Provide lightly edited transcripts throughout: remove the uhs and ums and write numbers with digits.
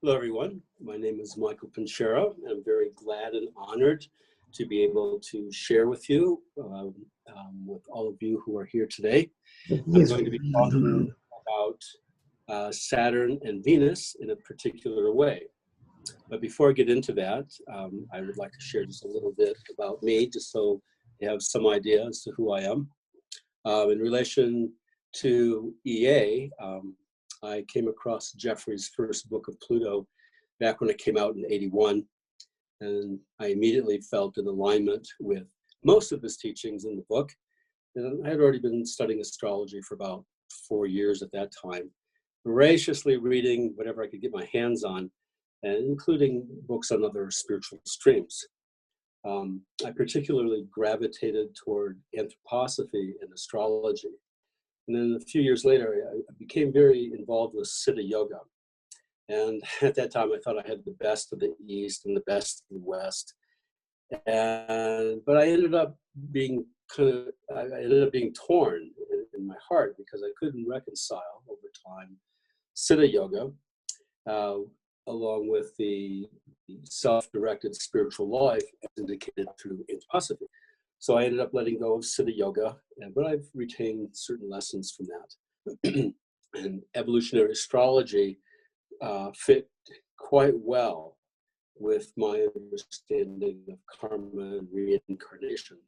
Hello, everyone. My name is Michael Pinchera, and I'm very glad and honored to be able to share with you, with all of you who are here today. I'm going to be talking about Saturn and Venus in a particular way. But before I get into that, I would like to share just a little bit about me, just so you have some idea as to who I am. In relation to EA, I came across Jeffrey's first book of Pluto back when it came out in '81, and I immediately felt an alignment with most of his teachings in the book. And I had already been studying astrology for about 4 years at that time, voraciously reading whatever I could get my hands on, and including books on other spiritual streams. I particularly gravitated toward anthroposophy and astrology. And then a few years later, I became very involved with Siddha Yoga. And at that time, I thought I had the best of the East and the best of the West. But I ended up being torn in my heart because I couldn't reconcile over time Siddha Yoga, along with the self-directed spiritual life as indicated through anthroposophy. So I ended up letting go of Siddha Yoga, but I've retained certain lessons from that. And evolutionary astrology fit quite well with my understanding of karma and reincarnation.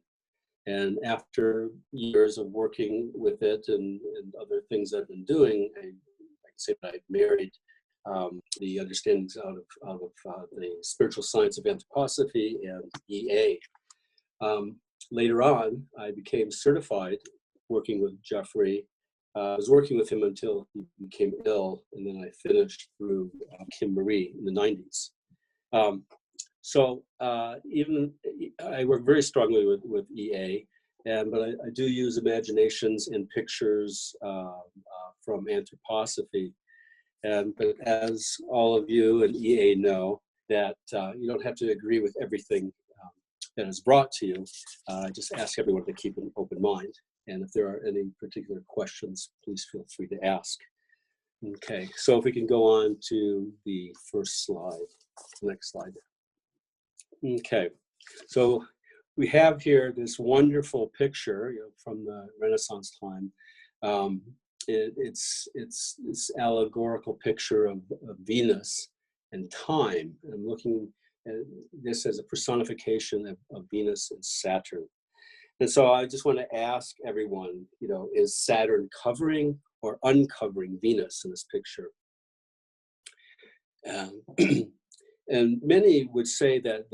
And after years of working with it and other things I've been doing, I can say that I've married the understandings out of the spiritual science of anthroposophy and EA. Later on, I became certified working with Jeffrey. I was working with him until he became ill, and then I finished through Kim Marie in the 90s. Even I work very strongly with EA, but I do use imaginations and pictures from anthroposophy. But as all of you and EA know, that you don't have to agree with everything that is brought to you. I just ask everyone to keep an open mind. And if there are any particular questions, please feel free to ask. Okay, so if we can go on to the first slide, next slide. Okay, so we have here this wonderful picture from the Renaissance time. It's this allegorical picture of Venus and time. I'm looking at this as a personification of Venus and Saturn. And so I just want to ask everyone, is Saturn covering or uncovering Venus in this picture? And many would say that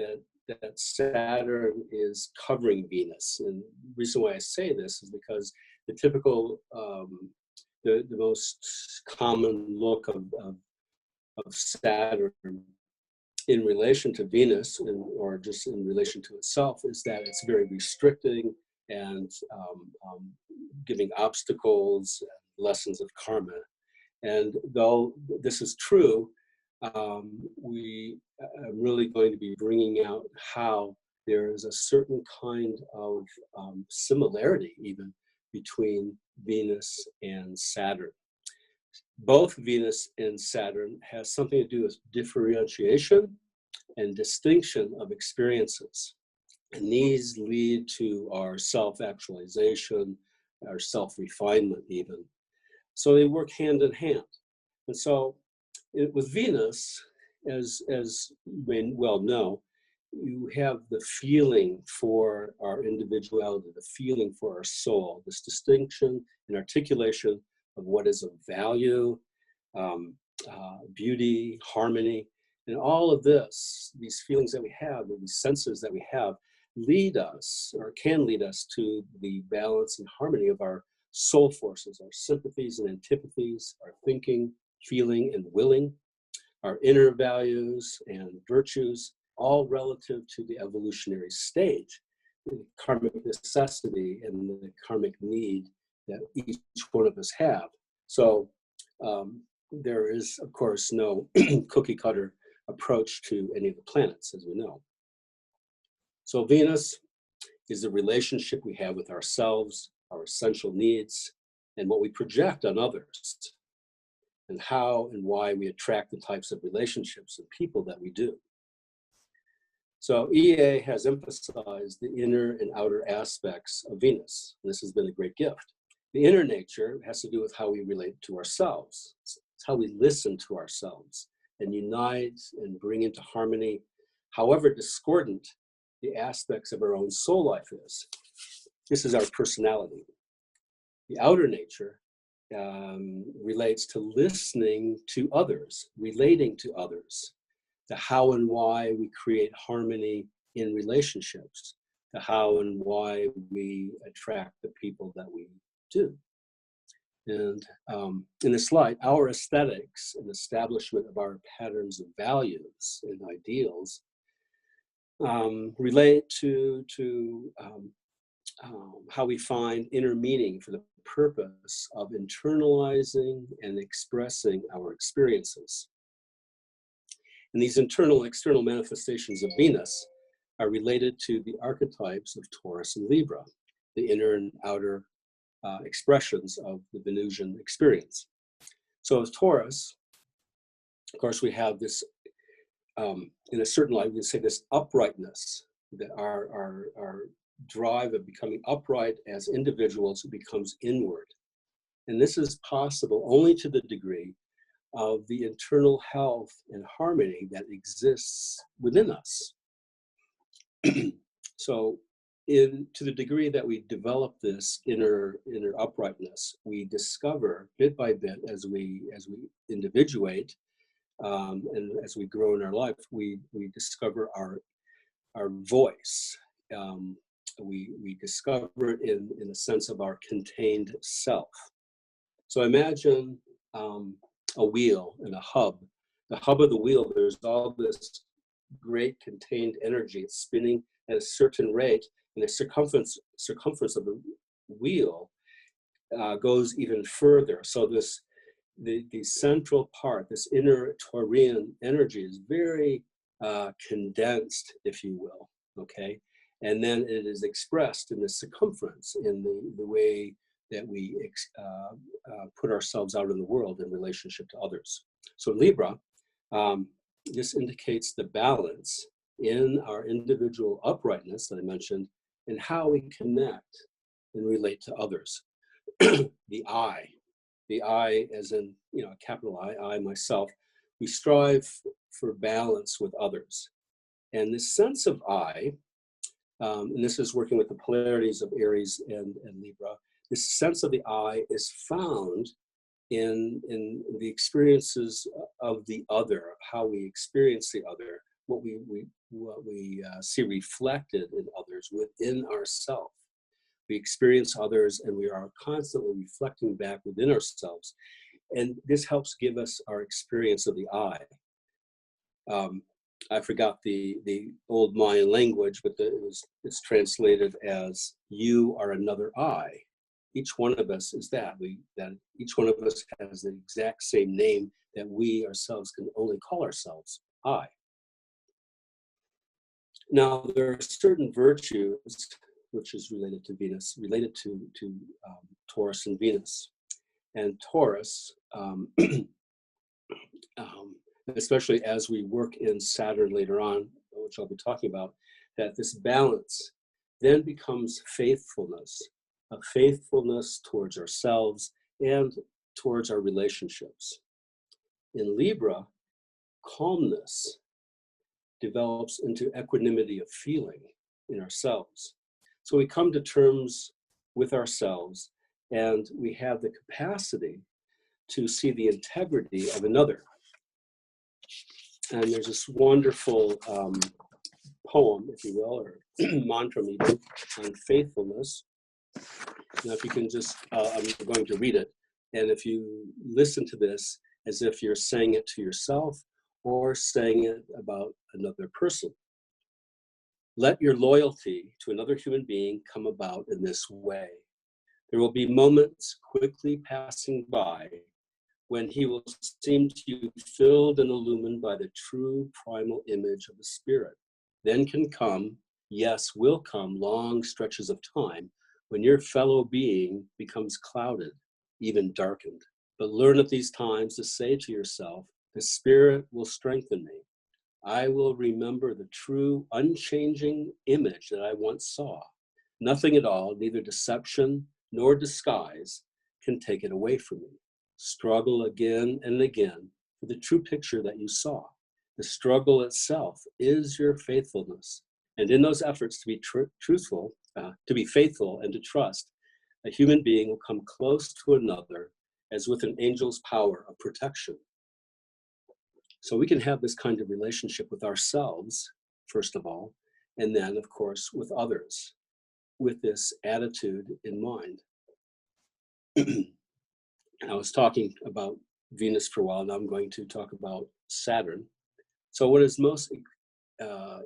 Saturn is covering Venus. And the reason why I say this is because the typical, the most common look of Saturn in relation to Venus, or just in relation to itself, is that it's very restricting and giving obstacles, lessons of karma. And though this is true, we are really going to be bringing out how there is a certain kind of similarity even between Venus and Saturn. Both Venus and Saturn has something to do with differentiation and distinction of experiences. And these lead to our self-actualization, our self-refinement even. So they work hand in hand. And so with Venus, as you may well know, you have the feeling for our individuality, the feeling for our soul, this distinction and articulation of what is of value, beauty, harmony, and all of this, these feelings that we have, these senses that we have, lead us, or can lead us, to the balance and harmony of our soul forces, our sympathies and antipathies, our thinking, feeling, and willing, our inner values and virtues, all relative to the evolutionary state, the karmic necessity and the karmic need that each one of us have. So there is, of course, no cookie cutter approach to any of the planets, as we know. So Venus is the relationship we have with ourselves, our essential needs, and what we project on others. and how and why we attract the types of relationships and people that we do. So EA has emphasized the inner and outer aspects of Venus. This has been a great gift. The inner nature has to do with how we relate to ourselves. It's how we listen to ourselves and unite and bring into harmony, however discordant the aspects of our own soul life is. This is our personality. The outer nature relates to listening to others, relating to others, the how and why we create harmony in relationships, the how and why we attract the people that we do. And in this light, our aesthetics and establishment of our patterns of values and ideals relate to how we find inner meaning for the purpose of internalizing and expressing our experiences. And these internal and external manifestations of Venus are related to the archetypes of Taurus and Libra, the inner and outer expressions of the Venusian experience. So as Taurus, of course, we have this, in a certain light, we can say this uprightness, that our drive of becoming upright as individuals becomes inward. And this is possible only to the degree of the internal health and harmony that exists within us. So to the degree that we develop this inner uprightness, we discover bit by bit as we individuate and as we grow in our life, we discover our voice. We discover it in the sense of our contained self. So imagine a wheel and a hub. The hub of the wheel, there's all this great contained energy. It's spinning at a certain rate, and the circumference of the wheel goes even further. So the central part, this inner Taurian energy, is very condensed, if you will. Okay, and then it is expressed in the circumference, in the way that we put ourselves out in the world in relationship to others. So Libra, this indicates the balance in our individual uprightness that I mentioned, and how we connect and relate to others. The I as in, capital I, myself, we strive for balance with others. And this sense of I, and this is working with the polarities of Aries and Libra, this sense of the I is found in the experiences of the other, how we experience the other, what we see reflected in others within ourselves. We experience others and we are constantly reflecting back within ourselves. And this helps give us our experience of the I. I forgot the old Mayan language, but it's translated as "you are another I." Each one of us is that. Each one of us has the exact same name that we ourselves can only call ourselves I. Now, there are certain virtues, which is related to Venus, related to Taurus and Venus. And Taurus, especially as we work in Saturn later on, which I'll be talking about, that this balance then becomes faithfulness, a faithfulness towards ourselves and towards our relationships. In Libra, calmness develops into equanimity of feeling in ourselves. So we come to terms with ourselves and we have the capacity to see the integrity of another. And there's this wonderful poem, if you will, or mantra even, on faithfulness. Now, if you can just, I'm going to read it. And if you listen to this as if you're saying it to yourself or saying it about another person. Let your loyalty to another human being come about in this way. There will be moments quickly passing by when he will seem to you filled and illumined by the true primal image of the spirit. Then can come, yes, will come long stretches of time when your fellow being becomes clouded, even darkened But learn at these times to say to yourself, the Spirit will strengthen me. I will remember the true, unchanging image that I once saw. Nothing at all, neither deception nor disguise, can take it away from me. Struggle again and again for the true picture that you saw. The struggle itself is your faithfulness. And in those efforts to be truthful, to be faithful and to trust, a human being will come close to another as with an angel's power of protection. So we can have this kind of relationship with ourselves, first of all, and then, of course, with others, with this attitude in mind. I was talking about Venus for a while, now I'm going to talk about Saturn. So what is most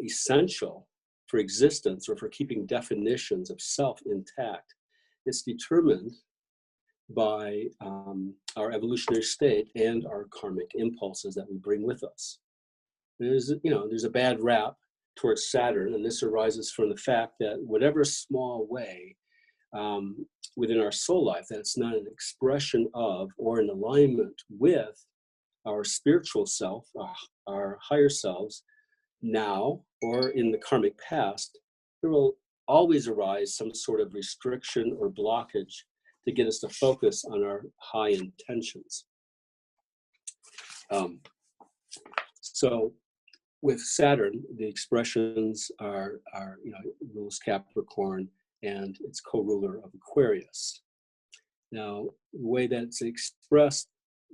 essential for existence or for keeping definitions of self intact is determined by our evolutionary state and our karmic impulses that we bring with us. There's a bad rap towards Saturn, and this arises from the fact that whatever small way within our soul life that's not an expression of or in alignment with our spiritual self, our higher selves, now or in the karmic past, there will always arise some sort of restriction or blockage to get us to focus on our high intentions. So with Saturn, the expressions are rules Capricorn, and it's co-ruler of Aquarius. Now, the way that's expressed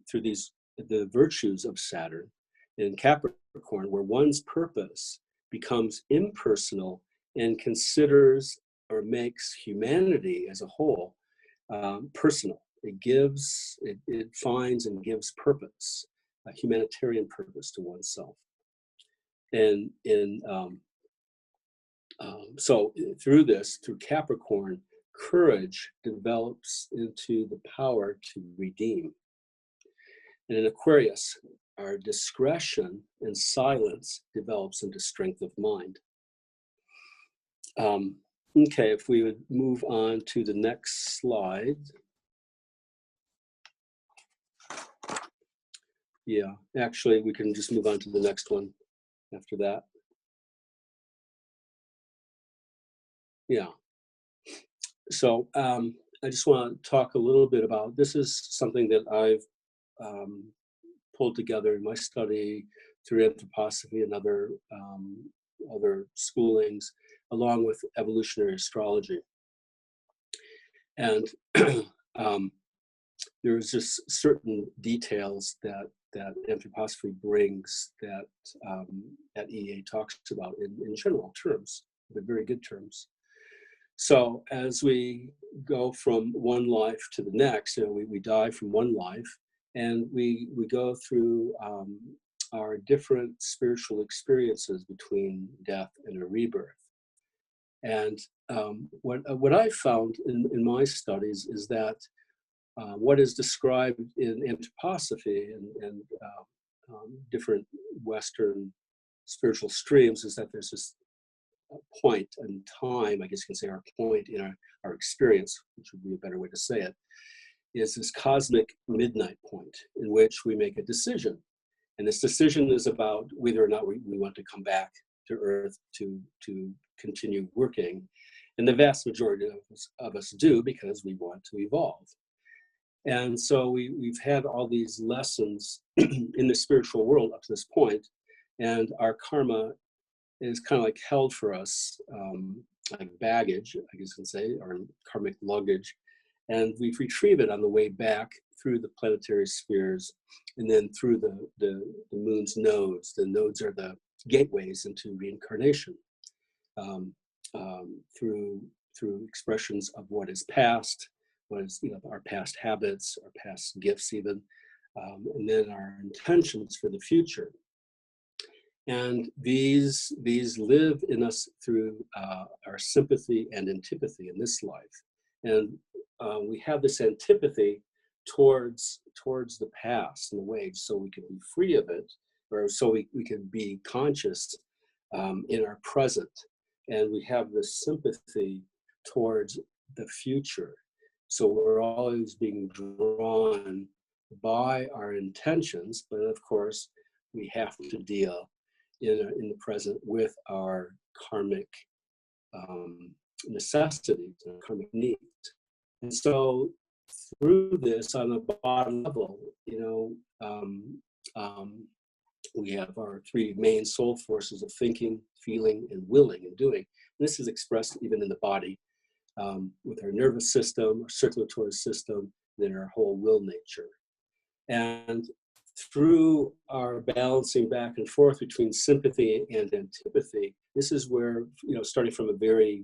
through the virtues of Saturn in Capricorn, where one's purpose becomes impersonal and considers or makes humanity as a whole personal. It finds and gives purpose, a humanitarian purpose to oneself. And so through Capricorn, courage develops into the power to redeem. And in Aquarius, our discretion and silence develops into strength of mind. Okay, if we would move on to the next slide. Yeah, actually, we can just move on to the next one after that. Yeah. So I just want to talk a little bit about, this is something that I've pulled together in my study through anthroposophy and other schoolings, along with evolutionary astrology. And there's just certain details that anthroposophy brings that EA talks about in general terms, but very good terms. So as we go from one life to the next, we die from one life, and we go through our different spiritual experiences between death and a rebirth. And what I found in my studies is that what is described in anthroposophy and different Western spiritual streams is that there's this point in time, I guess you can say our point in our experience, which would be a better way to say it, is this cosmic midnight point in which we make a decision. And this decision is about whether or not we want to come back to Earth to continue working. And the vast majority of us do, because we want to evolve. And so we've had all these lessons in the spiritual world up to this point, and our karma is kind of like held for us, like baggage, I guess you can say, or karmic luggage. And we retrieve it on the way back through the planetary spheres and then through the moon's nodes. The nodes are the gateways into reincarnation, through expressions of what is past, what is our past habits, our past gifts even, and then our intentions for the future. And these live in us through our sympathy and antipathy in this life. And we have this antipathy towards the past in a way, so we can be free of it, or so we can be conscious in our present. And we have this sympathy towards the future. So we're always being drawn by our intentions, but of course, we have to deal in the present with our karmic necessities and karmic needs. And so through this, on the bottom level, we have our three main soul forces of thinking, feeling, and willing and doing. And this is expressed even in the body with our nervous system, our circulatory system, then our whole will nature. And through our balancing back and forth between sympathy and antipathy, this is where, starting from a very,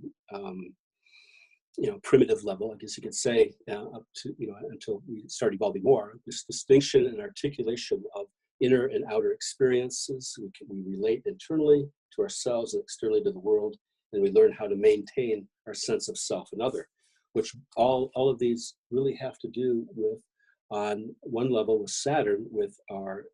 primitive level, I guess you could say, up to, until we start evolving more, this distinction and articulation of inner and outer experiences. We relate internally to ourselves and externally to the world, and we learn how to maintain our sense of self and other, which all of these really have to do with, on one level with Saturn, with our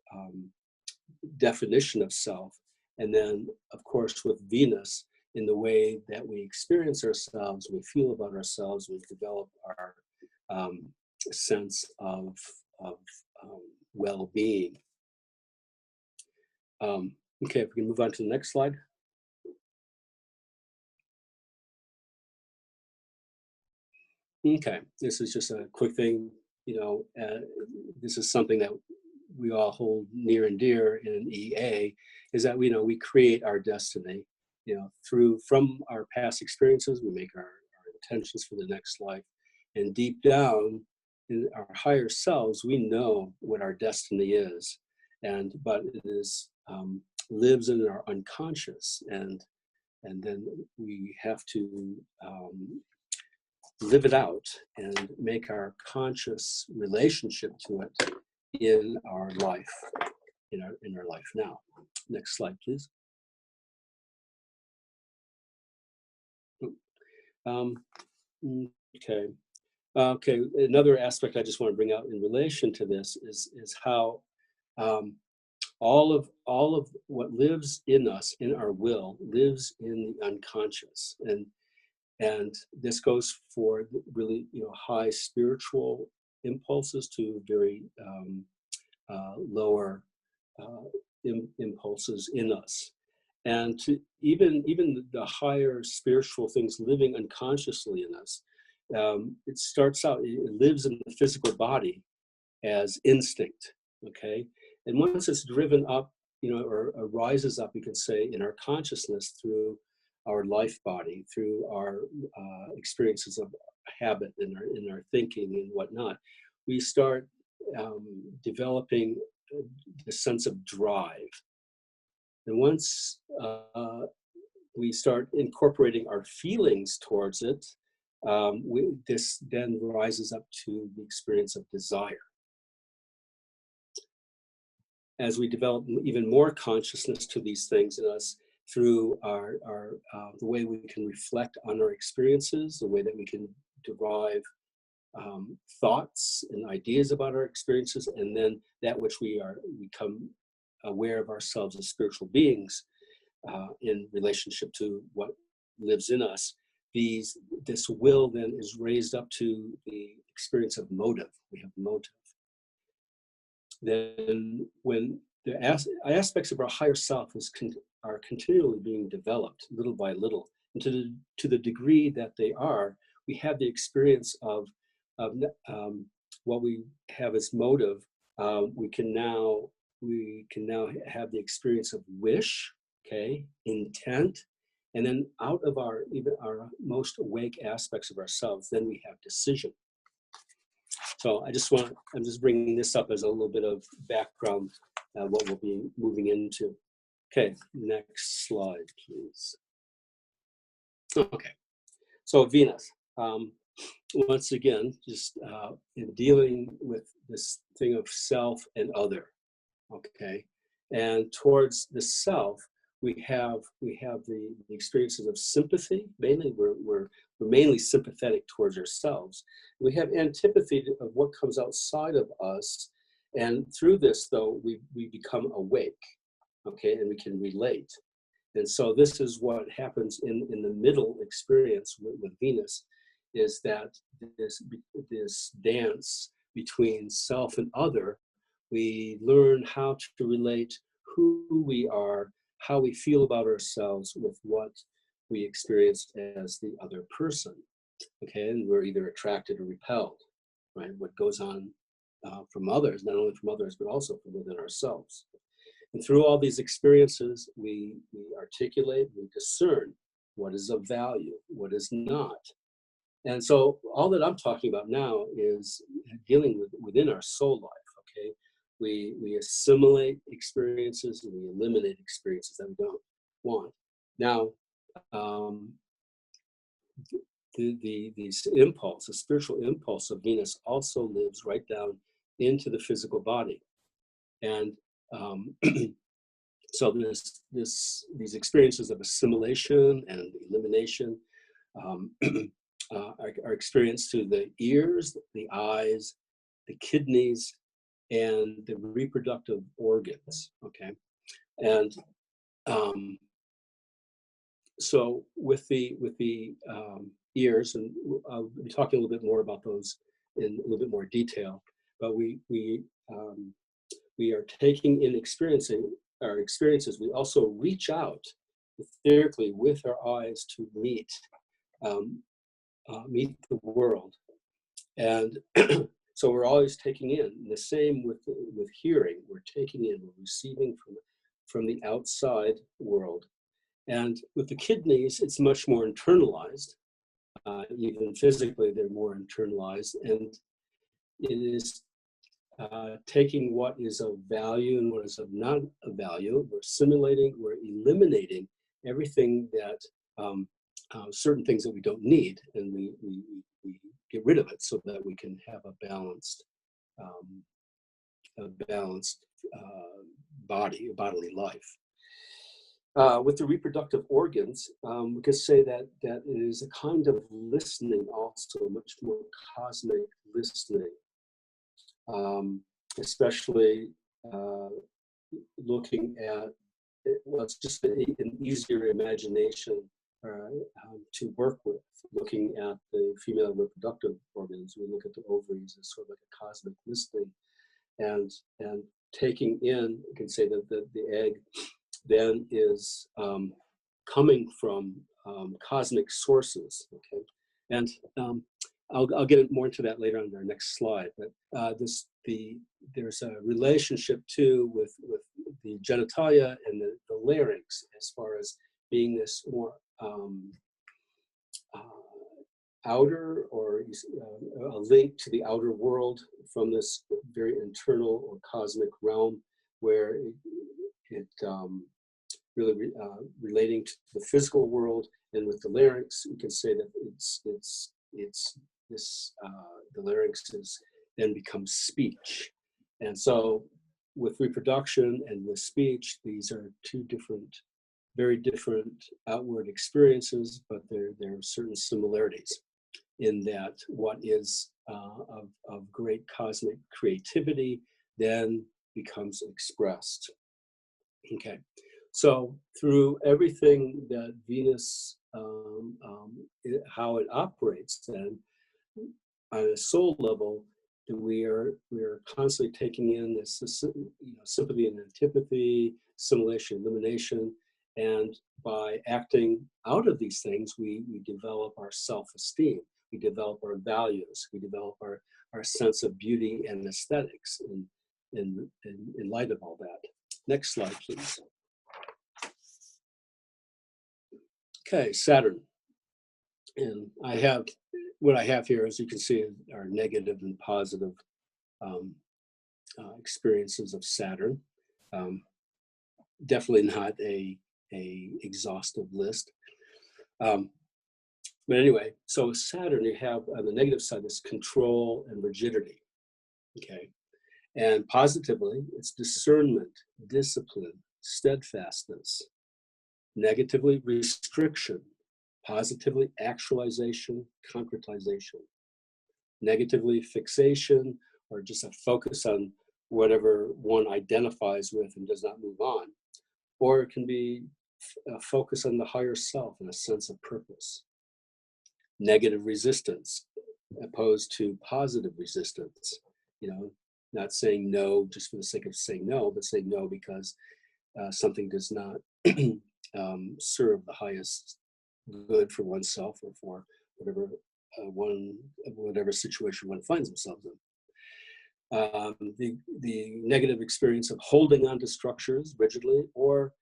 definition of self, and then, of course, with Venus, in the way that we experience ourselves, we feel about ourselves, we develop our sense of well-being. Okay, if we can move on to the next slide. Okay, this is just a quick thing. This is something that we all hold near and dear in EA, is that we create our destiny. From our past experiences, we make our intentions for the next life, and deep down in our higher selves, we know what our destiny is, but it is lives in our unconscious, and then we have to live it out and make our conscious relationship to it in our life, in our life now. Next slide, please. Okay. Another aspect I just want to bring out in relation to this is how all of what lives in us, in our will, lives in the unconscious, and this goes for really high spiritual impulses to very lower impulses in us. And to even the higher spiritual things living unconsciously in us, it starts out, it lives in the physical body as instinct, okay? And once it's driven up, or rises up, you can say, in our consciousness through our life body, through our experiences of habit in our thinking and whatnot, we start developing the sense of drive. And once we start incorporating our feelings towards it, this then rises up to the experience of desire. As we develop even more consciousness to these things in us through the way we can reflect on our experiences, the way that we can derive thoughts and ideas about our experiences, and then that which we become aware of ourselves as spiritual beings in relationship to what lives in us, this will then is raised up to the experience of motive. We have motive. Then when the aspects of our higher self are continually being developed little by little, and to the degree that they are, we have the experience of what we have as motive. We can now have the experience of wish, okay, intent, and then out of even our most awake aspects of ourselves, then we have decision. So I'm just bringing this up as a little bit of background, what we'll be moving into. Okay, next slide, please. Okay, so Venus. Once again, just in dealing with this thing of self and other, okay, and towards the self, we have the experiences of sympathy. Mainly, we're mainly sympathetic towards ourselves. We have antipathy of what comes outside of us, and through this, though, we become awake, okay, and we can relate. And so this is what happens in the middle experience with Venus, is that this dance between self and other, we learn how to relate who we are, how we feel about ourselves with what we experience as the other person. Okay, and we're either attracted or repelled, right? What goes on from others, not only from others, but also from within ourselves. And through all these experiences, we articulate, we discern what is of value, what is not. And so all that I'm talking about now is dealing with within our soul life, okay? We assimilate experiences and we eliminate experiences that we don't want. Now, this impulse, the spiritual impulse of Venus also lives right down into the physical body. And so these experiences of assimilation and elimination are experienced through the ears, the eyes, the kidneys, and the reproductive organs, okay? And so with the ears, and I'll be talking a little bit more about those in a little bit more detail, but we are taking in our experiences. We also reach out etherically with our eyes to meet the world, and so we're always taking in. The same with hearing. We're taking in, we're receiving from the outside world. And with the kidneys, it's much more internalized. Even physically, they're more internalized, and it is taking what is of value and what is of not of value. We're assimilating, we're eliminating everything that certain things that we don't need, and we get rid of it so that we can have a balanced bodily life. With the reproductive organs, we could say that it is a kind of listening, also much more cosmic listening, especially looking at, well, it's just an easier imagination to work with. Looking at the female reproductive organs, we look at the ovaries as sort of like a cosmic listening, and taking in, you can say that the egg then is coming from cosmic sources, okay? And I'll get more into that later on in our next slide, but there's a relationship too with the genitalia and the larynx, as far as being this more outer, or a link to the outer world from this very internal or cosmic realm, where it really relating to the physical world. And with the larynx, you can say that the larynx then becomes speech. And so with reproduction and with speech, these are two very different outward experiences, but there are certain similarities in that what is of great cosmic creativity then becomes expressed. Okay, so through everything that Venus, how it operates, then on a soul level, we are constantly taking in this, sympathy and antipathy, assimilation, elimination, and by acting out of these things, we develop our self-esteem, we develop our values, we develop our sense of beauty and aesthetics in light of all that. Next slide, please. Okay, Saturn. And what I have here, as you can see, are negative and positive experiences of Saturn. Definitely not a exhaustive list. But anyway, so with Saturn, you have on the negative side this control and rigidity. Okay. And positively, it's discernment, discipline, steadfastness. Negatively, restriction. Positively, actualization, concretization. Negatively, fixation, or just a focus on whatever one identifies with and does not move on. Or it can be a focus on the higher self and a sense of purpose. Negative resistance, opposed to positive resistance. not saying no just for the sake of saying no, but saying no because something does not serve the highest good for oneself or for whatever whatever situation one finds themselves in. The negative experience of holding on to structures rigidly or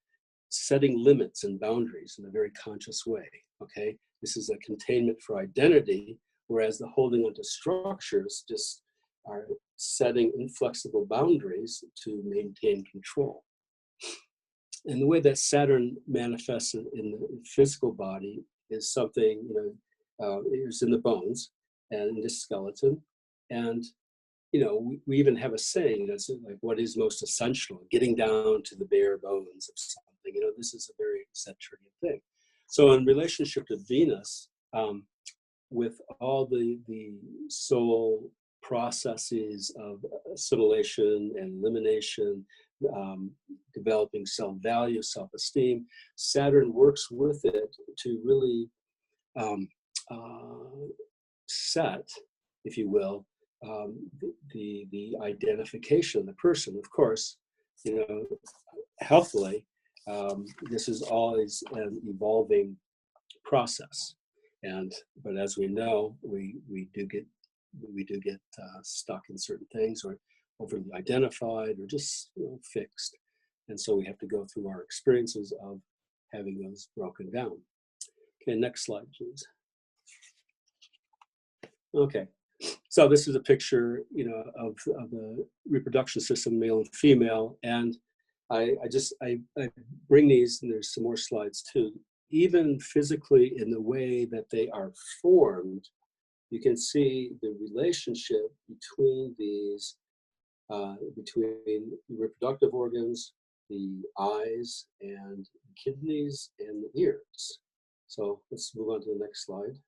setting limits and boundaries in a very conscious way. Okay, this is a containment for identity, whereas the holding on to structures just are setting inflexible boundaries to maintain control. And the way that Saturn manifests in the physical body is something, it's in the bones and in the skeleton. And, we even have a saying that's like, what is most essential? Getting down to the bare bones of something. This is a very Saturnian thing. So in relationship to Venus, with all the soul processes of assimilation and elimination, developing self-value, self-esteem, Saturn works with it to really set, if you will, the identification of the person. Of course, healthily, this is always an evolving process, but as we know, we do get stuck in certain things, or overly identified, or just fixed, and so we have to go through our experiences of having those broken down. Okay, next slide, please. Okay, so this is a picture, of the reproduction system, male and female, and I bring these, and there's some more slides too. Even physically, in the way that they are formed, you can see the relationship between these, between the reproductive organs, the eyes, and the kidneys, and the ears. So let's move on to the next slide.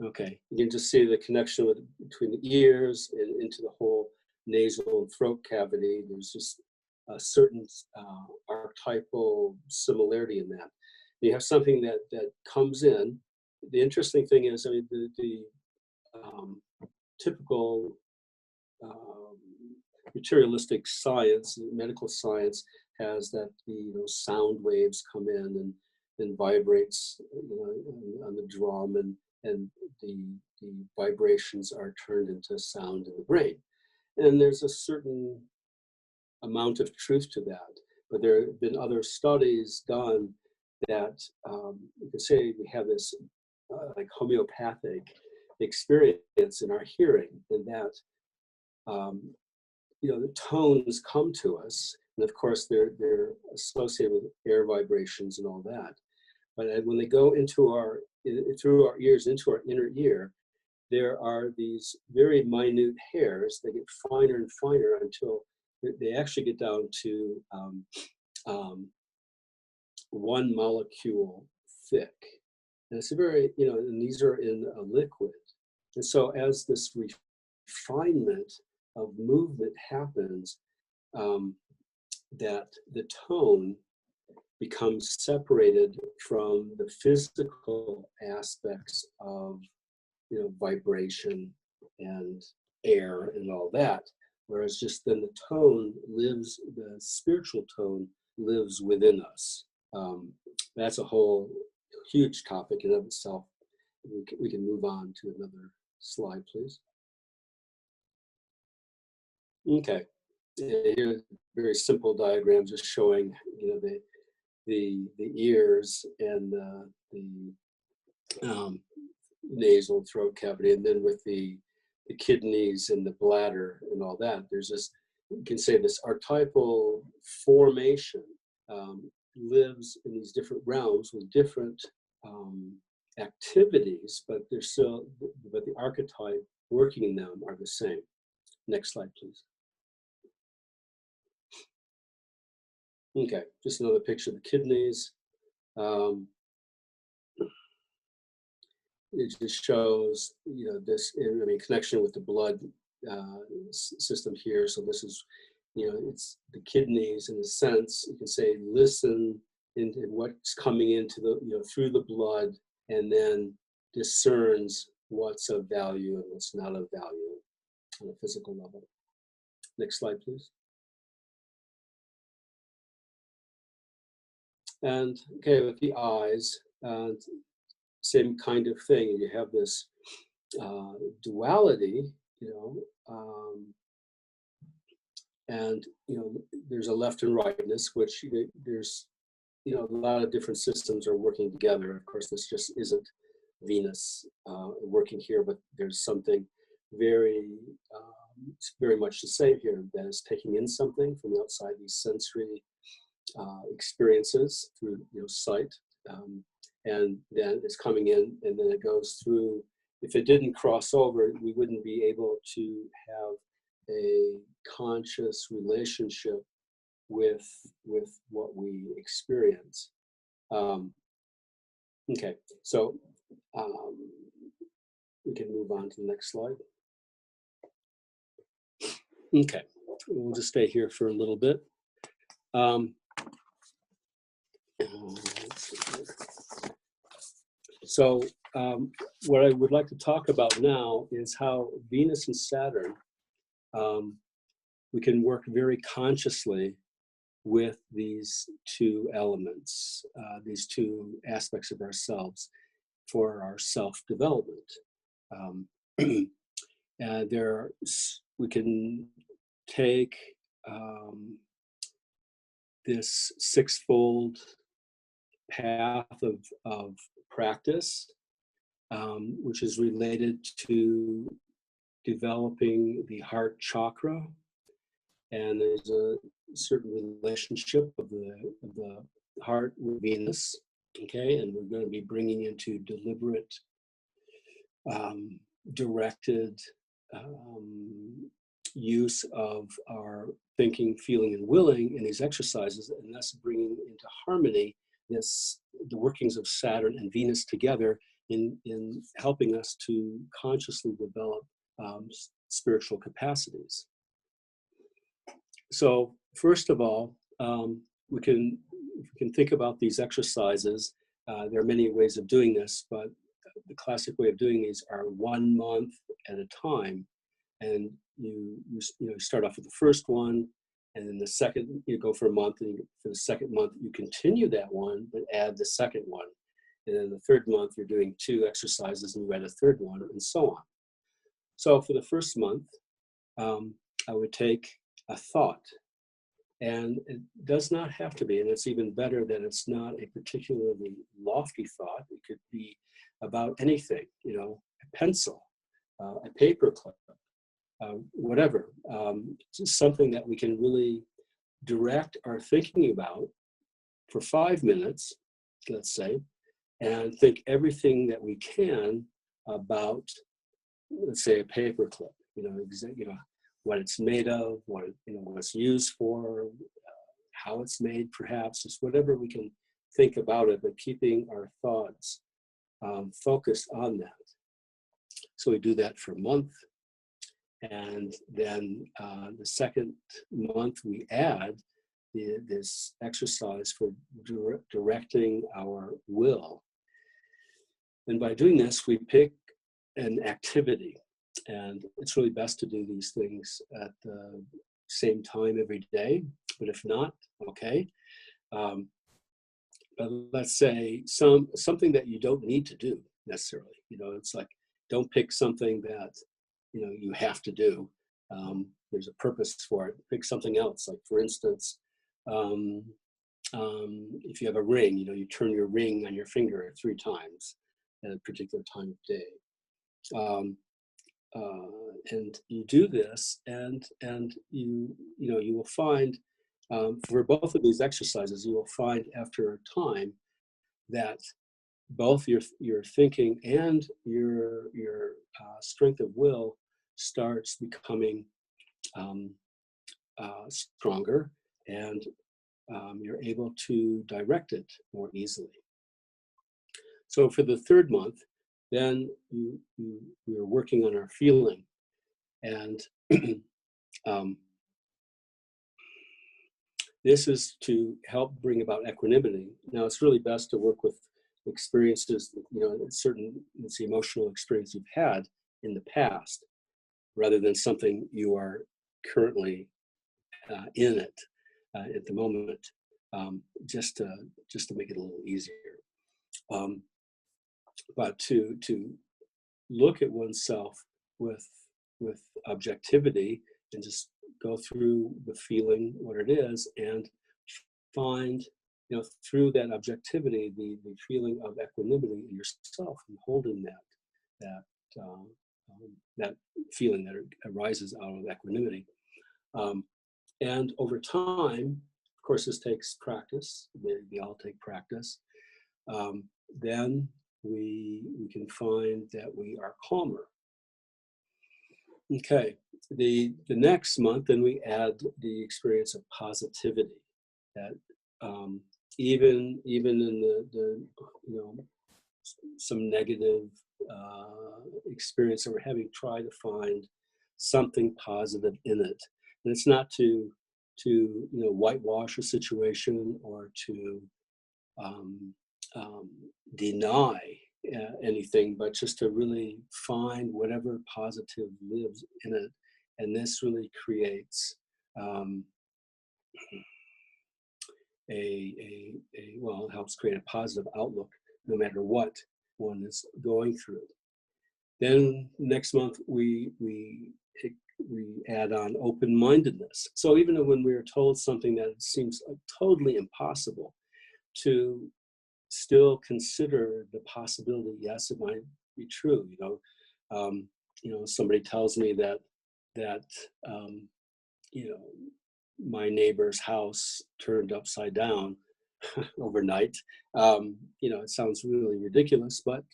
Okay, you can just see the connection between the ears and into the whole nasal and throat cavity. There's just a certain archetypal similarity in that. You have something that comes in. The interesting thing is, the typical materialistic science, medical science, has that sound waves come in and vibrates, on the drum, and the vibrations are turned into sound in the brain. And there's a certain amount of truth to that. But there have been other studies done that you could say we have this like homeopathic experience in our hearing, and that the tones come to us, and of course they're associated with air vibrations and all that. But when they go into through our ears into our inner ear, there are these very minute hairs. They get finer and finer until they actually get down to 1 molecule thick. And it's a very, and these are in a liquid. And so as this refinement of movement happens, that the tone becomes separated from the physical aspects of vibration and air and all that, whereas just then the tone lives, the spiritual tone lives within us. That's a whole huge topic in of itself. We can move on to another slide, please. Okay, here's a very simple diagram just showing the ears and the nasal throat cavity, and then with the kidneys and the bladder and all that, there's this, you can say, this archetypal formation lives in these different realms with different activities, but the archetype working in them are the same. Next slide, please. Okay, just another picture of the kidneys. It just shows, this, connection with the blood system here. So this is, it's the kidneys in a sense, you can say, listen into what's coming into the, through the blood and then discerns what's of value and what's not of value on a physical level. Next slide, please. And okay, with the eyes, same kind of thing. You have this duality, and there's a left and rightness, which there's a lot of different systems are working together. Of course, this just isn't Venus working here, but there's something very much the same here, that is taking in something from the outside, these sensory experiences through sight, and then it's coming in, and then it goes through. If it didn't cross over, we wouldn't be able to have a conscious relationship with what we experience. Okay, so we can move on to the next slide. Okay, we'll just stay here for a little bit. So what I would like to talk about now is how Venus and Saturn, we can work very consciously with these two elements, these two aspects of ourselves for our self-development. We can take this sixfold path of practice, which is related to developing the heart chakra, and there's a certain relationship of the heart with Venus. Okay, and we're going to be bringing into deliberate, directed use of our thinking, feeling, and willing in these exercises, and thus bringing into harmony the workings of Saturn and Venus together in helping us to consciously develop spiritual capacities. So first of all, we can think about these exercises. There are many ways of doing this, but the classic way of doing these are 1 month at a time. And you start off with the first one, and then the second, you go for a month, and for the second month, you continue that one, but add the second one. And then the third month, you're doing 2 exercises, and you add a third one, and so on. So for the first month, I would take a thought, and it does not have to be, and it's even better that it's not a particularly lofty thought. It could be about anything, a pencil, a paper clip, whatever, just something that we can really direct our thinking about for 5 minutes, let's say, and think everything that we can about, let's say, a paper clip, what it's made of, what it's used for, how it's made, perhaps, just whatever we can think about it, but keeping our thoughts focused on that. So we do that for a month. And then the second month, we add this exercise for directing our will. And by doing this, we pick an activity. And it's really best to do these things at the same time every day. But if not, okay. But let's say something that you don't need to do necessarily. It's like, don't pick something that you have to do. There's a purpose for it. Pick something else. Like, for instance, if you have a ring, you turn your ring on your finger 3 times at a particular time of day. And you do this, and you will find, for both of these exercises, you will find after a time that both your thinking and your strength of will starts becoming stronger, and you're able to direct it more easily. So for the third month, then we're working on our feeling, and this is to help bring about equanimity. Now, it's really best to work with experiences, it's the emotional experience you've had in the past, rather than something you are currently in it at the moment, just to make it a little easier. But to look at oneself with objectivity and just go through the feeling what it is, and find, through that objectivity, the feeling of equanimity in yourself, and holding that feeling that arises out of equanimity. And over time, of course, this takes practice. They all take practice. Then we can find that we are calmer. Okay, the next month, then we add the experience of positivity. That even in the some negative experience that we're having, try to find something positive in it. And it's not to whitewash a situation, or to deny anything, but just to really find whatever positive lives in it. And this really creates it helps create a positive outlook no matter what one is going through. Then next month we add on open-mindedness. So even when we are told something that seems totally impossible, to still consider the possibility, yes, it might be true. Somebody tells me that my neighbor's house turned upside down overnight. It sounds really ridiculous, but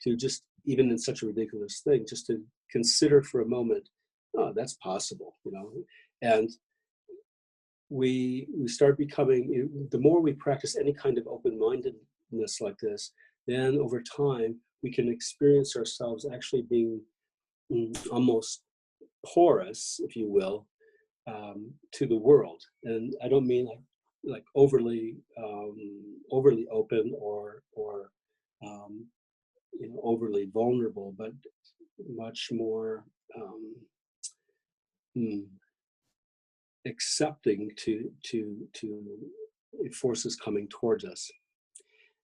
to just, even in such a ridiculous thing, just to consider for a moment, oh, that's possible, and we start becoming, the more we practice any kind of open-mindedness like this, then over time we can experience ourselves actually being almost porous, if you will, to the world. And I don't mean like overly open or overly vulnerable, but much more accepting to forces coming towards us.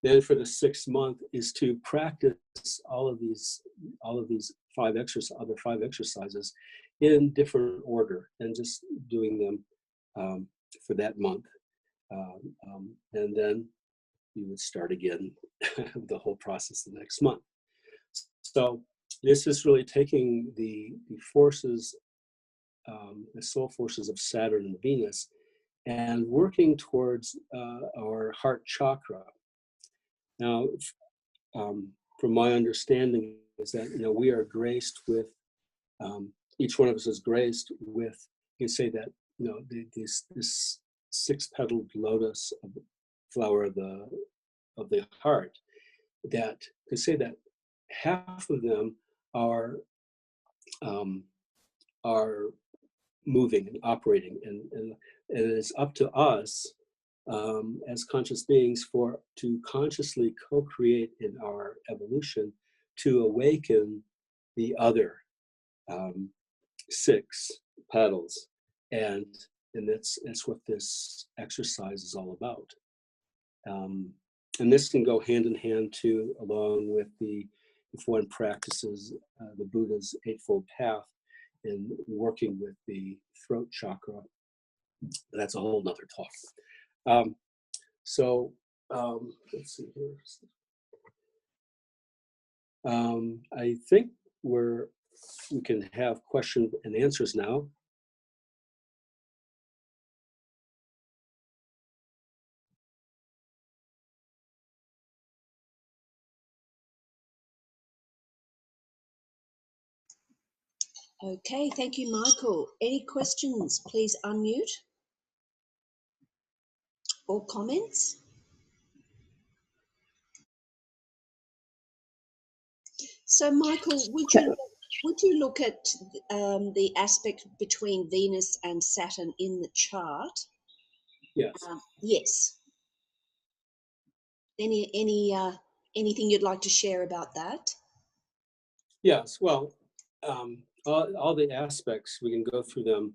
Then for the 6th month is to practice all of these other 5 exercises in different order, and just doing them for that month. And then you would start again the whole process the next month. So this is really taking the forces, the soul forces of Saturn and Venus, and working towards our heart chakra. Now, from my understanding, is that we are graced with, each one of us is graced with, you can say that this 6-petaled lotus of the flower of the heart, that could say that half of them are moving and operating, and it's up to us as conscious beings to consciously co-create in our evolution to awaken the other 6 petals, and that's what this exercise is all about. And this can go hand in hand too, along with if one practices the Buddha's Eightfold Path in working with the throat chakra. That's a whole nother talk. Let's see here. I think we can have question and answers now. Okay, thank you, Michael. Any questions, please unmute, or comments? So, Michael, would you look at the aspect between Venus and Saturn in the chart? Yes. Yes. Any Anything you'd like to share about that? Yes, well, all the aspects, we can go through them.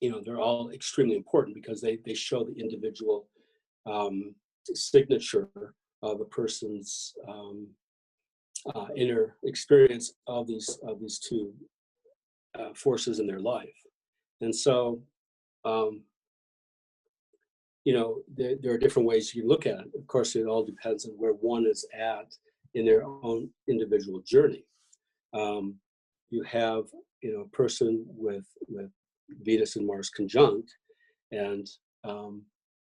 They're all extremely important because they show the individual signature of a person's inner experience of these two forces in their life. And so, there are different ways you can look at it. Of course, it all depends on where one is at in their own individual journey. You have, a person with Venus and Mars conjunct, and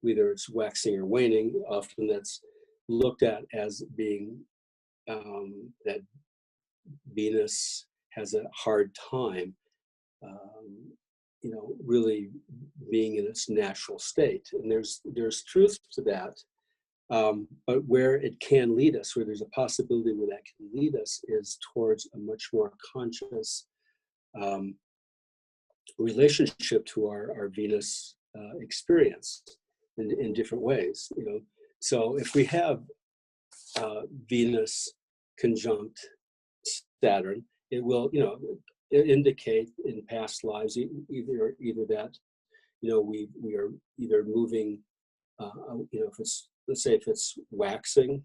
whether it's waxing or waning, often that's looked at as being that Venus has a hard time, really being in its natural state. And there's truth to that. But where it can lead us, where there's a possibility where that can lead us, is towards a much more conscious relationship to our Venus experience in different ways. So if we have Venus conjunct Saturn, it will, indicate in past lives either that, we are either moving, if it's, let's say if it's waxing,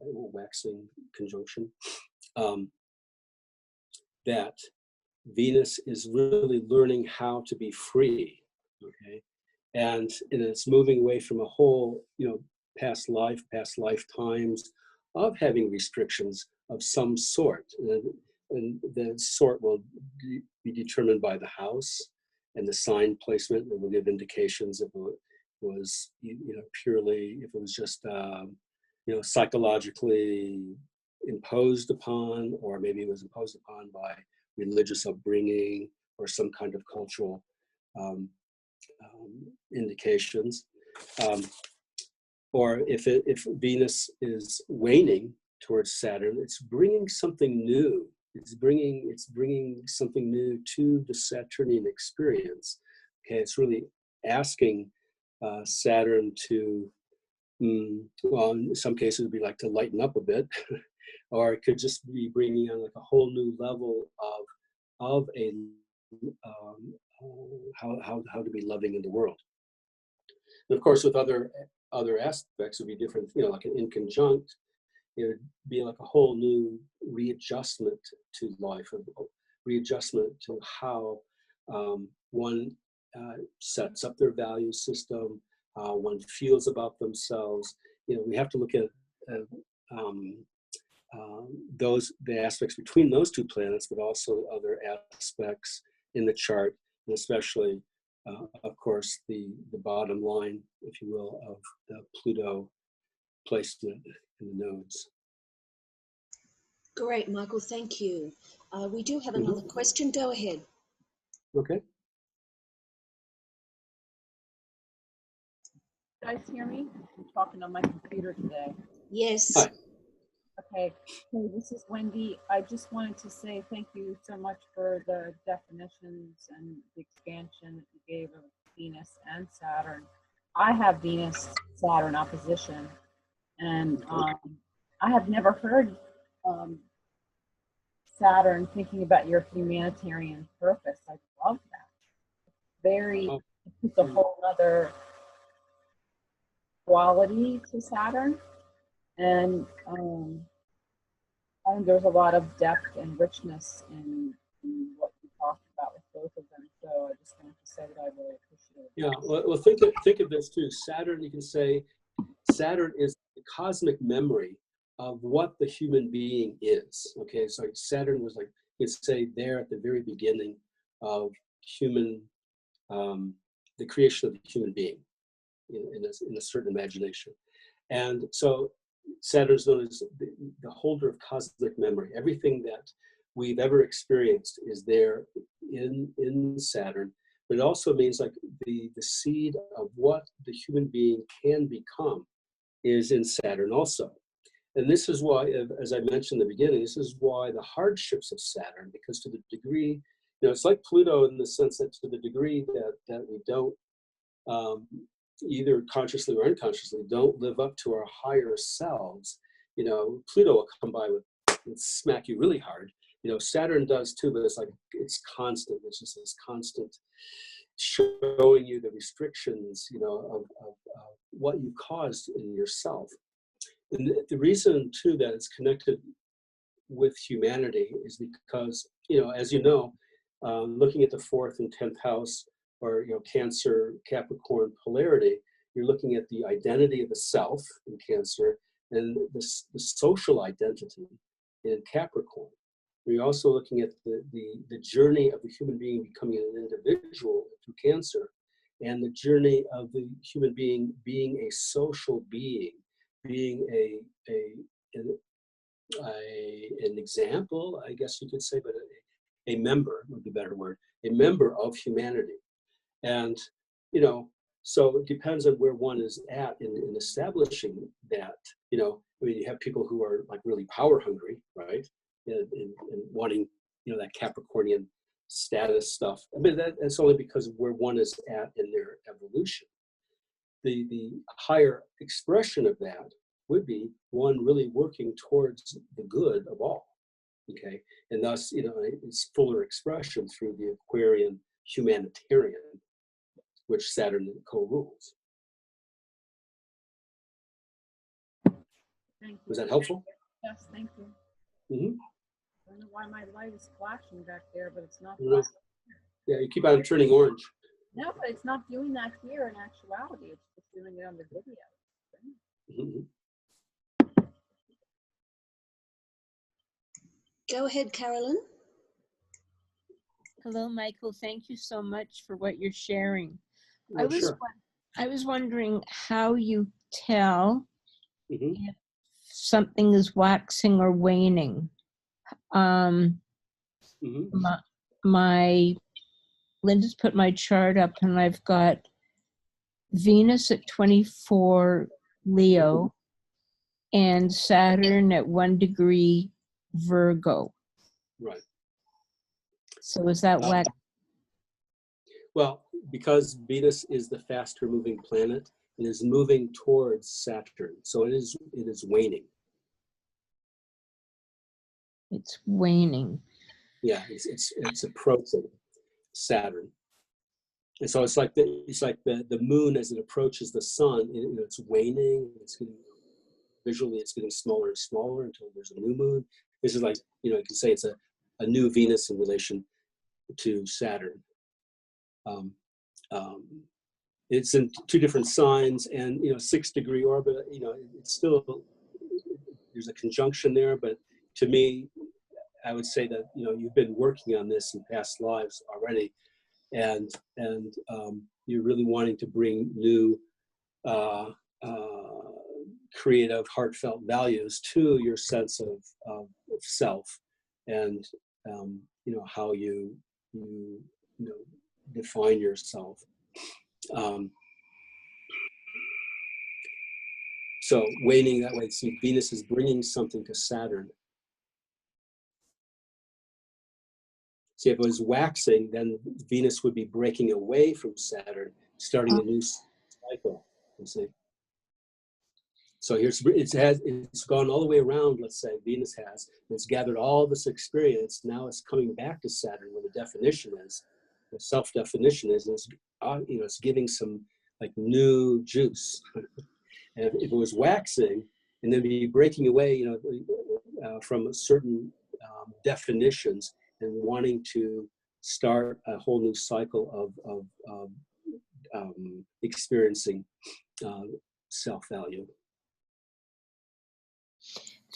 waxing conjunction, that Venus is really learning how to be free, okay? And it's moving away from a whole, past lifetimes of having restrictions of some sort. And the sort will be determined by the house and the sign placement. It will give indications if it was, purely, if it was just, psychologically imposed upon, or maybe it was imposed upon by religious upbringing or some kind of cultural indications. Or if Venus is waning towards Saturn, it's bringing something new. It's bringing something new to the Saturnian experience. Okay, it's really asking Saturn to, well, in some cases, it would be like to lighten up a bit, or it could just be bringing on like a whole new level of a how to be loving in the world. And of course, with other aspects, would be different. Like in conjunct, it would be like a whole new readjustment to life, a readjustment to how one sets up their value system, how one feels about themselves. We have to look at the aspects between those two planets, but also other aspects in the chart, and especially, of course, the bottom line, if you will, of the Pluto placement in the nodes. Great, Michael, thank you. We do have another question. Go ahead. Okay. You guys hear me? I'm talking on my computer today. Yes. Hi. Okay, so this is Wendy. I just wanted to say thank you so much for the definitions and the expansion that you gave of Venus and Saturn. I have Venus-Saturn opposition, and I have never heard Saturn thinking about your humanitarian purpose. I love that. It's a whole other quality to Saturn, and I think there's a lot of depth and richness in what you talked about with both of them. So I just wanted to say that I really appreciate it. Yeah, well, think of this too. Saturn, you can say, Saturn is the cosmic memory of what the human being is. Okay, so Saturn was like, you could say, there at the very beginning of human, the creation of the human being in a certain imagination. And so Saturn is known as the holder of cosmic memory. Everything that we've ever experienced is there in Saturn, but it also means like the seed of what the human being can become is in Saturn also. And this is why, as I mentioned in the beginning, this is why the hardships of Saturn, because to the degree, it's like Pluto in the sense that to the degree that we don't, either consciously or unconsciously, don't live up to our higher selves, Pluto will come by and smack you really hard. Saturn does too, but it's constant. It's just this constant showing you the restrictions, of what you caused in yourself. And the reason too that it's connected with humanity is because, as looking at the 4th and 10th house, or Cancer, Capricorn polarity, you're looking at the identity of the self in Cancer and the social identity in Capricorn. You're also looking at the journey of the human being becoming an individual through Cancer, and the journey of the human being being a social being, being an example, I guess you could say, but a member would be a better word, a member of humanity. And, so it depends on where one is at in establishing that. You have people who are like really power hungry, right? And wanting, that Capricornian status stuff. I mean, that's only because of where one is at in their evolution. The higher expression of that would be one really working towards the good of all, okay? And thus, it's fuller expression through the Aquarian humanitarian, which Saturn co-rules. Thank you. Was that helpful? Yes, thank you. Mm-hmm. I don't know why my light is flashing back there, but it's not. Yeah, you keep on turning orange. No, but it's not doing that here in actuality. It's just doing it on the video. Mm-hmm. Go ahead, Carolyn. Hello, Michael. Thank you so much for what you're sharing. Oh, sure. I was wondering how you tell Mm-hmm. if something is waxing or waning. Mm-hmm. Linda's put my chart up, and I've got Venus at 24 Leo and Saturn at 1 degree Virgo. Right. So is that wax? Well, because Venus is the faster moving planet, it is moving towards Saturn. So it is waning. It's waning. Yeah, it's approaching Saturn. And so it's like the moon as it approaches the sun, it's waning, visually it's getting smaller and smaller until there's a new moon. This is like, you can say it's a new Venus in relation to Saturn. It's in 2 different signs, and 6 degree orbit, it's still, there's a conjunction there, but to me, I would say that you've been working on this in past lives already, and you're really wanting to bring new creative, heartfelt values to your sense of self, and how you define yourself. So waning that way, see, Venus is bringing something to Saturn. See, if it was waxing, then Venus would be breaking away from Saturn, starting a new cycle, you see. So it's gone all the way around, let's say, Venus has, and it's gathered all this experience. Now it's coming back to Saturn where the definition is, the self-definition is, it's giving some like new juice. And if it was waxing and then be breaking away, from certain definitions and wanting to start a whole new cycle of experiencing self-value.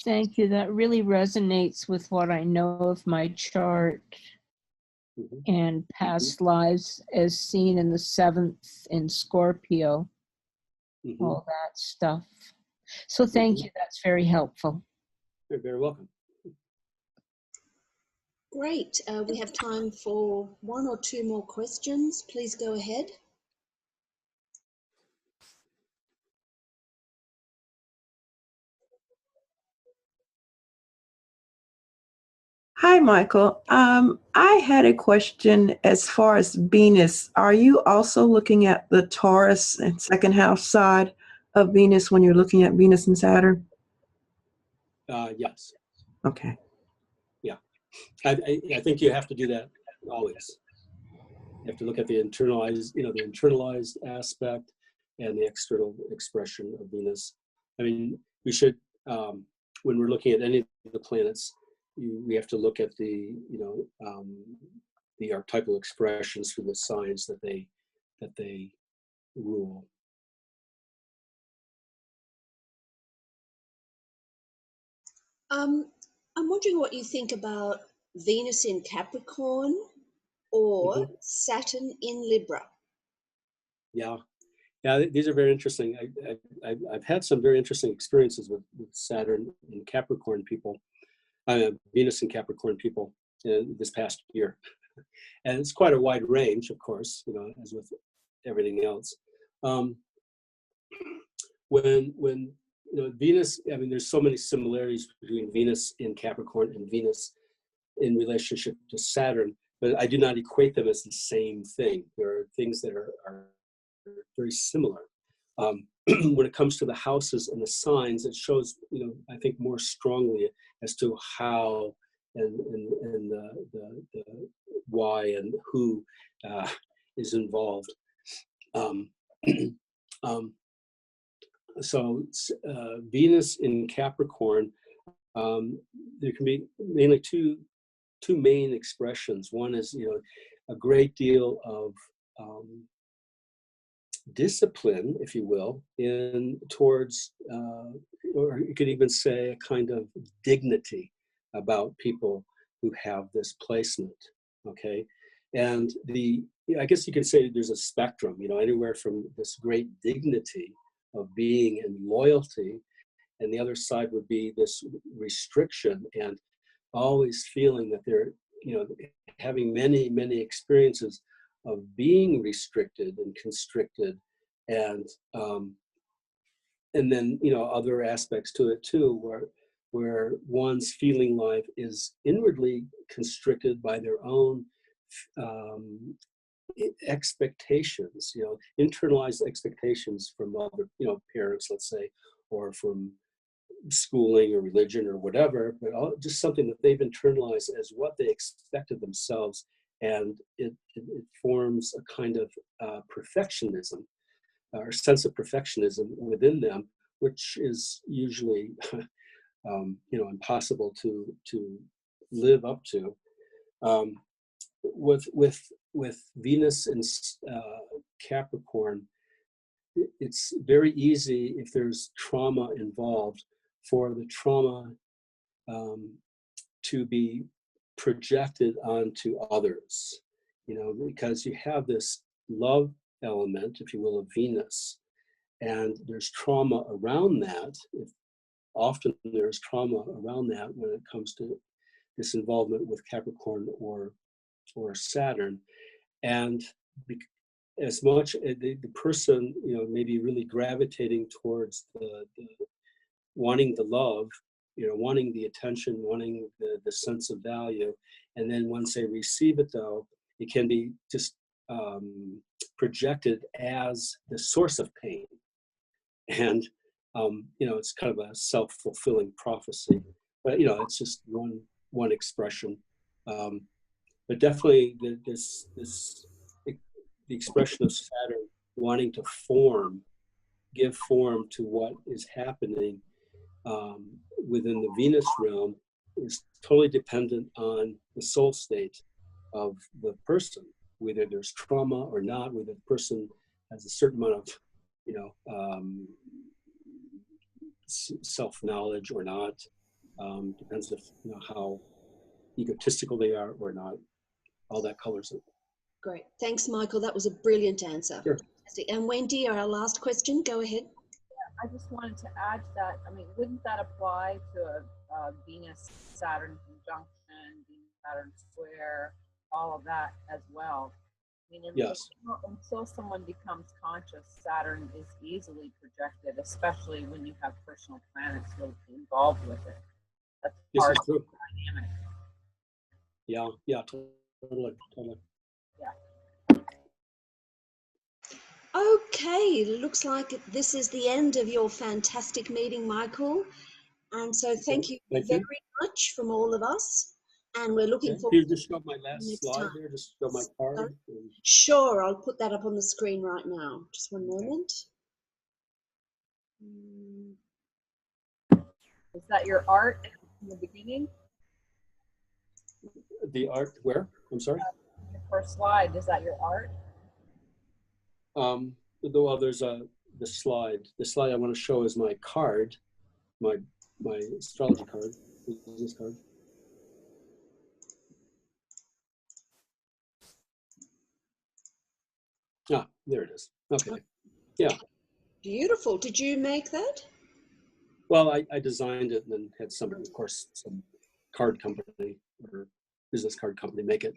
Thank you. That really resonates with what I know of my chart and past lives as seen in the 7th in Scorpio, all that stuff. So thank you. That's very helpful. You're very welcome. Great. We have time for 1 or 2 more questions. Please go ahead. Hi, Michael. I had a question as far as Venus. Are you also looking at the Taurus and 2nd house side of Venus when you're looking at Venus and Saturn? Yes. Okay. Yeah. I think you have to do that always. You have to look at the internalized, the internalized aspect and the external expression of Venus. I mean, we should, when we're looking at any of the planets, we have to look at the, the archetypal expressions for the signs that they rule. I'm wondering what you think about Venus in Capricorn or Saturn in Libra. Yeah. Yeah, these are very interesting. I've had some very interesting experiences with Saturn and Capricorn people, Venus and Capricorn people this past year. And it's quite a wide range, of course, as with everything else. When Venus, I mean, there's so many similarities between Venus in Capricorn and Venus in relationship to Saturn, but I do not equate them as the same thing. There are things that are very similar. When it comes to the houses and the signs, it shows, I think more strongly as to how and the why and who is involved. So Venus in Capricorn, there can be mainly two main expressions. One is, a great deal of discipline, if you will, towards, or you could even say a kind of dignity about people who have this placement, okay? And I guess you could say there's a spectrum, anywhere from this great dignity of being and loyalty, and the other side would be this restriction and always feeling that they're, having many experiences of being restricted and constricted, and then other aspects to it too, where one's feeling life is inwardly constricted by their own expectations, internalized expectations from other, parents, let's say, or from schooling or religion or whatever, but just something that they've internalized as what they expect of themselves, and it forms a kind of perfectionism or sense of perfectionism within them, which is usually impossible to live up to. With Venus in Capricorn, it's very easy, if there's trauma involved, for the trauma to be projected onto others, because you have this love element, if you will, of Venus, and there's trauma around that. Often there's trauma around that when it comes to this involvement with Capricorn or Saturn, and as much the person may be really gravitating towards the wanting the love, wanting the attention, wanting the sense of value, and then once they receive it, though, it can be just projected as the source of pain, and it's kind of a self-fulfilling prophecy. But it's just one expression. But definitely the expression of Saturn wanting to give form to what is happening within the Venus realm is totally dependent on the soul state of the person, whether there's trauma or not, whether the person has a certain amount of, self-knowledge or not. Depends if, how egotistical they are or not. All that colors it. Great. Thanks, Michael. That was a brilliant answer. Sure. And Wendy, our last question. Go ahead. I just wanted to add to that. I mean, wouldn't that apply to a Venus-Saturn conjunction, Venus-Saturn square, all of that as well? I mean, Yes. Until someone becomes conscious, Saturn is easily projected, especially when you have personal planets involved with it. That's part of the dynamic. Yeah, totally. Yeah. Okay, looks like this is the end of your fantastic meeting, Michael. And so thank you Thank very you. much from all of us. And we're looking Okay. forward Can you just show my last next slide time. there? Just show my card. Sure, I'll put that up on the screen right now. Just one moment. Is that your art in the beginning? The art where? I'm sorry? Your first slide, is that your art? Well, there's the slide. The slide I want to show is my card, my astrology card, business card. Ah, there it is. Okay. Yeah. Beautiful. Did you make that? Well, I designed it and then had some, of course, some card company or business card company make it.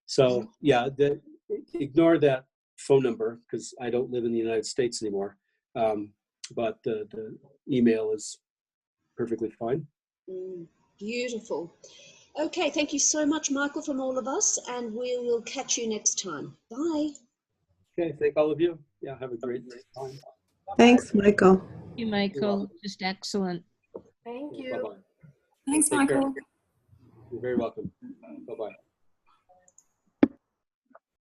So yeah, ignore that phone number because I don't live in the United States anymore. But the email is perfectly fine. Beautiful. Okay, thank you so much, Michael, from all of us, and we will catch you next time. Bye. Okay, thank all of you. Yeah, have a great time. Thanks, Michael. Thank you, Michael. Just excellent. Thank Bye you. bye. Thanks, Take care. Michael. You're very welcome. Bye bye.